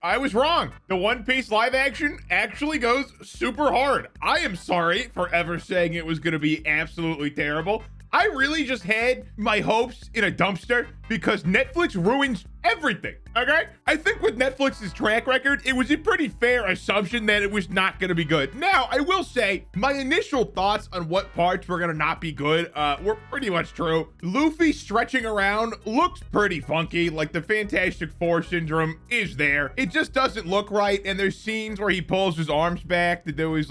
I was wrong. The One Piece live action actually goes super hard. I am sorry for ever saying it was going to be absolutely terrible. I really just had my hopes in a dumpster because Netflix ruins everything, okay? I think with Netflix's track record, it was a pretty fair assumption that it was not gonna be good. Now, I will say, my initial thoughts on what parts were gonna not be good were pretty much true. Luffy stretching around looks pretty funky, like the Fantastic Four syndrome is there. It just doesn't look right, and there's scenes where he pulls his arms back to do his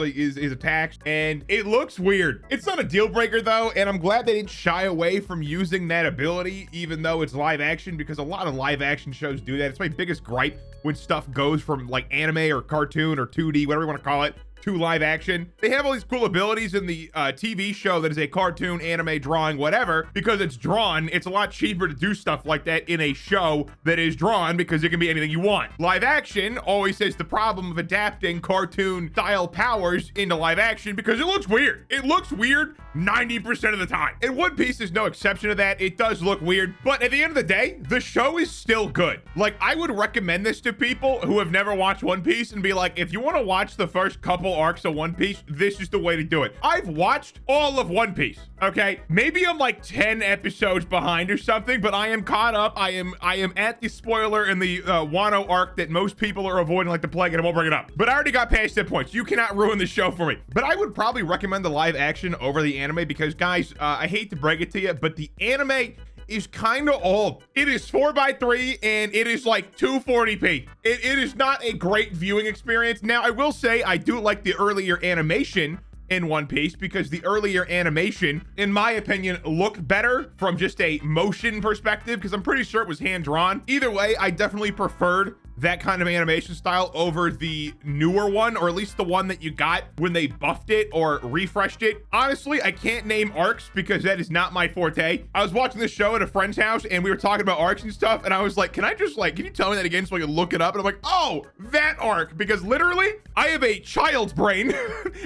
attacks, and it looks weird. It's not a deal breaker though, and I'm glad they didn't shy away from using that ability, even though it's live action, because a lot of live action shows do that. It's my biggest gripe when stuff goes from like anime or cartoon or 2D, whatever you want to call it, to live action. They have all these cool abilities in the TV show that is a cartoon, anime, drawing, whatever. Because it's drawn, it's a lot cheaper to do stuff like that in a show that is drawn because it can be anything you want. Live action always has the problem of adapting cartoon style powers into live action because it looks weird. It looks weird 90% of the time. And One Piece is no exception to that. It does look weird, but at the end of the day, the show is still good. Like, I would recommend this to people who have never watched One Piece and be like, if you want to watch the first couple arcs of One Piece, this is the way to do it. I've watched all of One Piece, okay? Maybe I'm like 10 episodes behind or something, but I am caught up. I am at the spoiler in the Wano arc that most people are avoiding like the plague, and I won't bring it up. But I already got past that point, so you cannot ruin the show for me. But I would probably recommend the live action over the anime because, guys, I hate to break it to you, but the anime is kind of old. It is 4:3 and it is like 240p. It is not a great viewing experience. Now, I will say I do like the earlier animation in One Piece because the earlier animation, in my opinion, looked better from just a motion perspective because I'm pretty sure it was hand drawn. Either way, I definitely preferred that kind of animation style over the newer one, or at least the one that you got when they buffed it or refreshed it. Honestly, I can't name arcs because that is not my forte. I was watching this show at a friend's house and we were talking about arcs and stuff, and I was like, can you tell me that again so I can look it up? And I'm like, oh, that arc, because literally I have a child's brain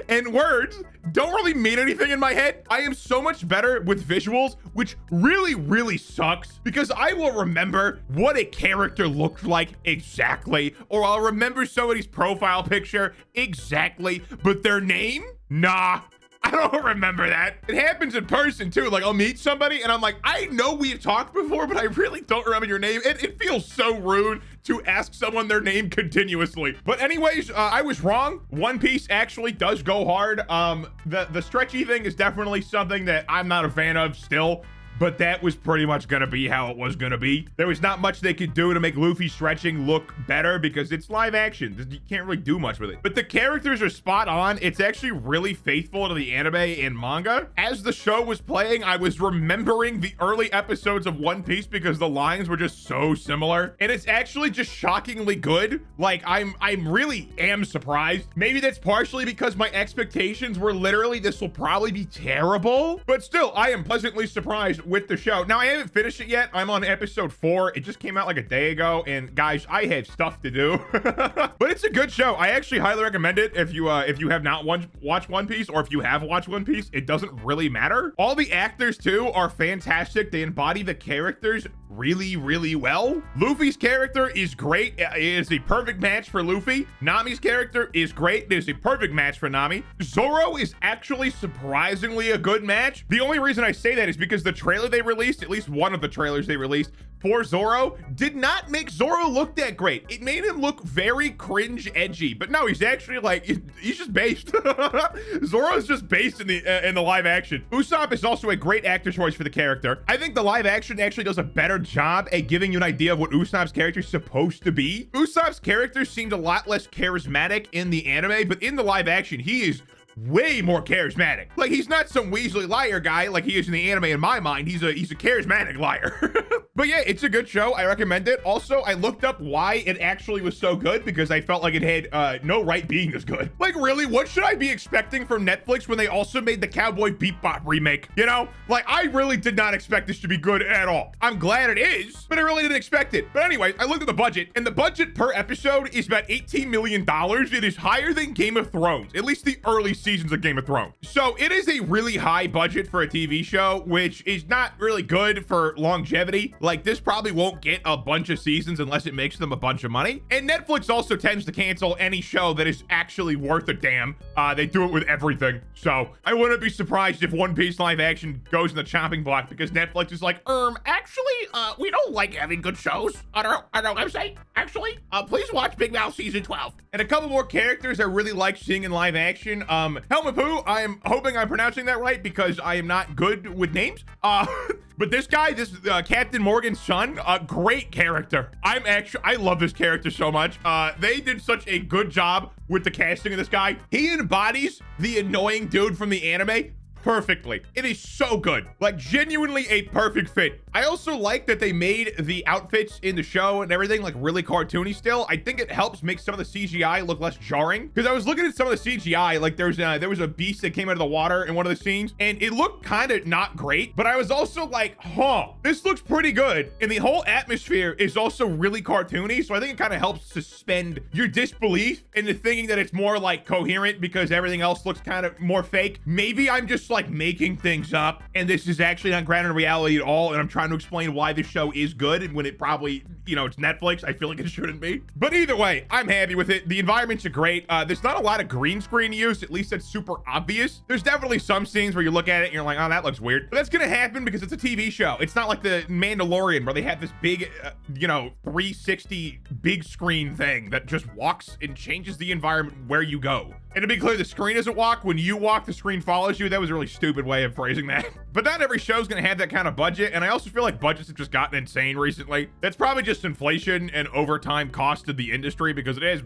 and words don't really mean anything in my head. I am so much better with visuals, which really, really sucks because I will remember what a character looked like exactly, or I'll remember somebody's profile picture exactly, but their name? Nah. I don't remember that. It happens in person too. Like, I'll meet somebody and I'm like, I know we've talked before, but I really don't remember your name. It feels so rude to ask someone their name continuously. But anyways, I was wrong. One Piece actually does go hard. The stretchy thing is definitely something that I'm not a fan of still. But that was pretty much gonna be how it was gonna be. There was not much they could do to make Luffy stretching look better because it's live action. You can't really do much with it. But the characters are spot on. It's actually really faithful to the anime and manga. As the show was playing, I was remembering the early episodes of One Piece because the lines were just so similar. And it's actually just shockingly good. Like, I'm really am surprised. Maybe that's partially because my expectations were literally, this will probably be terrible. But still, I am pleasantly surprised with the show. Now, I haven't finished it yet. I'm on episode 4. It just came out like a day ago, and guys, I have stuff to do. But it's a good show. I actually highly recommend it if you have not watched One Piece, or if you have watched One Piece. It doesn't really matter. All the actors too are fantastic. They embody the characters really, really well. Luffy's character is great. It is a perfect match for Luffy. Nami's character is great. It is a perfect match for Nami. Zoro is actually surprisingly a good match. The only reason I say that is because the trailer they released, at least one of the trailers they released for Zoro, did not make Zoro look that great. It made him look very cringe edgy, but no, he's actually like, he's just based. Zoro's just based in the live action. Usopp is also a great actor choice for the character. I think the live action actually does a better job at giving you an idea of what Usopp's character is supposed to be. Usopp's character seemed a lot less charismatic in the anime, but in the live action, he is way more charismatic. Like, he's not some Weasley liar guy like he is in the anime in my mind. He's a charismatic liar. But yeah, it's a good show. I recommend it. Also, I looked up why it actually was so good because I felt like it had no right being this good. Like, really, what should I be expecting from Netflix when they also made the Cowboy Bebop remake? You know, like, I really did not expect this to be good at all. I'm glad it is, but I really didn't expect it. But anyway, I looked at the budget, and the budget per episode is about $18 million. It is higher than Game of Thrones, at least the early seasons of Game of Thrones. So it is a really high budget for a TV show, which is not really good for longevity. Like, this probably won't get a bunch of seasons unless it makes them a bunch of money. And Netflix also tends to cancel any show that is actually worth a damn. They do it with everything. So I wouldn't be surprised if One Piece live action goes in the chopping block because Netflix is like, actually, we don't like having good shows on our website. Actually, please watch Big Mouth season 12. And a couple more characters I really like seeing in live action. Helmepoo, I am hoping I'm pronouncing that right because I am not good with names. But this guy, Captain Morgan's son, a great character. I love this character so much. They did such a good job with the casting of this guy. He embodies the annoying dude from the anime perfectly. It is so good. Like, genuinely a perfect fit. I also like that they made the outfits in the show and everything like really cartoony still. I think it helps make some of the CGI look less jarring because I was looking at some of the CGI, like there was a beast that came out of the water in one of the scenes and it looked kind of not great, but I was also like, this looks pretty good. And the whole atmosphere is also really cartoony. So I think it kind of helps suspend your disbelief into thinking that it's more like coherent because everything else looks kind of more fake. Maybe I'm just like making things up and this is actually not grounded in reality at all, and I'm trying to explain why this show is good and when it probably, it's Netflix. I feel like it shouldn't be, but either way, I'm happy with it. The environments are great. There's not a lot of green screen use, at least that's super obvious. There's definitely some scenes where you look at it and you're like, oh, that looks weird, but that's gonna happen because it's a TV show. It's not like the Mandalorian where they have this big 360 big screen thing that just walks and changes the environment where you go. And to be clear, the screen doesn't walk. When you walk, the screen follows you. That was a really stupid way of phrasing that. But not every show's gonna have that kind of budget. And I also feel like budgets have just gotten insane recently. That's probably just inflation and overtime cost of the industry because it has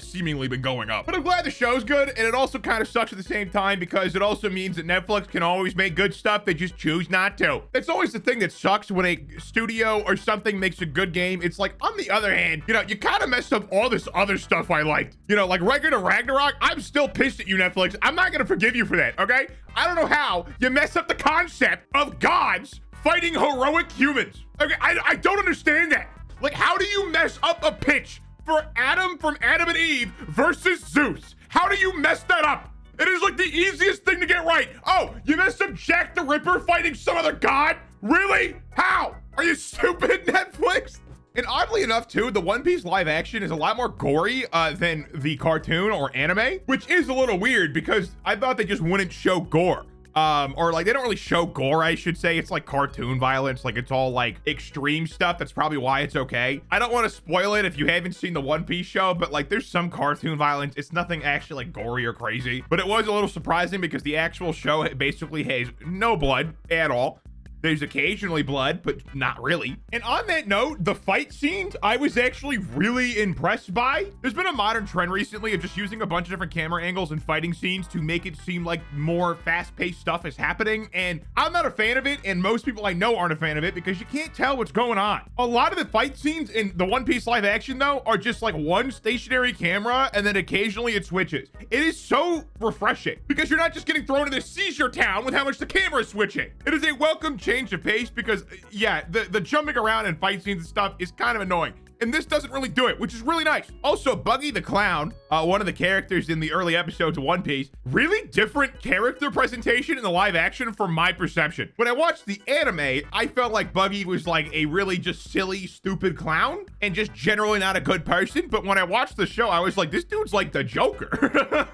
seemingly been going up. But I'm glad the show's good, and it also kind of sucks at the same time because it also means that Netflix can always make good stuff. They just choose not to. That's always the thing that sucks when a studio or something makes a good game. It's like, on the other hand, you kind of messed up all this other stuff I liked. Like Record of Ragnarok, I'm still pissed at you, Netflix. I'm not gonna forgive you for that, okay? I don't know how you mess up the concept of gods fighting heroic humans. Okay, I don't understand that. Like, how do you mess up a pitch for Adam from Adam and Eve versus Zeus? How do you mess that up? It is like the easiest thing to get right. Oh, you messed up Jack the Ripper fighting some other god? Really? How? Are you stupid, Netflix? And oddly enough, too, the One Piece live action is a lot more gory than the cartoon or anime, which is a little weird because I thought they just wouldn't show gore. Or like they don't really show gore, I should say. It's like cartoon violence, like it's all like extreme stuff. That's probably why it's okay. I don't want to spoil it if you haven't seen the One Piece show, but like there's some cartoon violence. It's nothing actually like gory or crazy, but it was a little surprising because the actual show basically has no blood at all. There's occasionally blood, but not really. And on that note, the fight scenes, I was actually really impressed by. There's been a modern trend recently of just using a bunch of different camera angles and fighting scenes to make it seem like more fast-paced stuff is happening. And I'm not a fan of it, and most people I know aren't a fan of it because you can't tell what's going on. A lot of the fight scenes in the One Piece live action, though, are just like one stationary camera, and then occasionally it switches. It is so refreshing because you're not just getting thrown into seizure town with how much the camera is switching. It is a welcome change of pace because the jumping around and fight scenes and stuff is kind of annoying, and this doesn't really do it, which is really nice. Also, Buggy the Clown, one of the characters in the early episodes of One Piece, really different character presentation in the live action from my perception. When I watched the anime, I felt like Buggy was like a really just silly, stupid clown and just generally not a good person. But when I watched the show, I was like, this dude's like the Joker.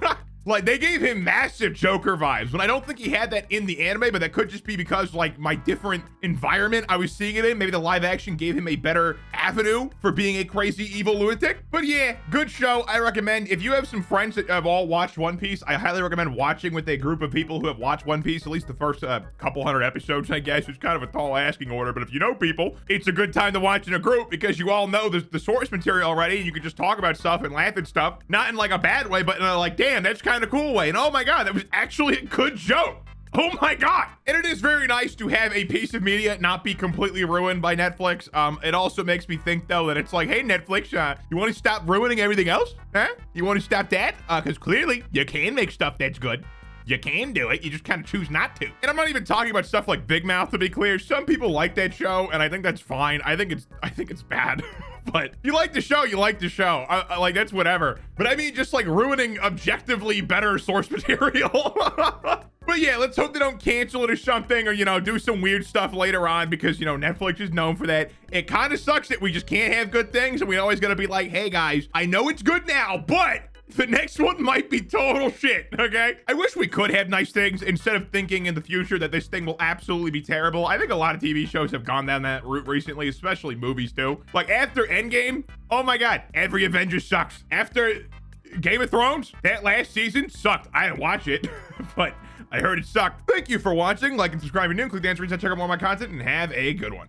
Like, they gave him massive Joker vibes, when I don't think he had that in the anime, but that could just be because, like, my different environment I was seeing it in. Maybe the live action gave him a better avenue for being a crazy, evil lunatic. But yeah, good show. I recommend, if you have some friends that have all watched One Piece, I highly recommend watching with a group of people who have watched One Piece, at least the first couple hundred episodes, I guess. It's kind of a tall asking order, but if you know people, it's a good time to watch in a group because you all know the source material already, and you can just talk about stuff and laugh at stuff. Not in, like, a bad way, but in a, like, damn, that's kind of cool way. And oh my god, that was actually a good joke. Oh my god. And it is very nice to have a piece of media not be completely ruined by Netflix. It also makes me think, though, that it's like, hey, Netflix, you want to stop ruining everything else? Huh? You want to stop that? Because clearly you can make stuff that's good. You can do it. You just kind of choose not to. And I'm not even talking about stuff like Big Mouth, to be clear. Some people like that show, and I think that's fine. I think it's bad. But if you like the show, you like the show. Like, that's whatever. But I mean, just like ruining objectively better source material. But yeah, let's hope they don't cancel it or something, or, you know, do some weird stuff later on, because, you know, Netflix is known for that. It kind of sucks that we just can't have good things, and we always got to be like, hey guys, I know it's good now, but the next one might be total shit, okay? I wish we could have nice things instead of thinking in the future that this thing will absolutely be terrible. I think a lot of TV shows have gone down that route recently, especially movies too. Like after Endgame, oh my God, every Avenger sucks. After Game of Thrones, that last season sucked. I didn't watch it, but I heard it sucked. Thank you for watching. Like and subscribe if you're new. Click the answer, check out more of my content, and have a good one.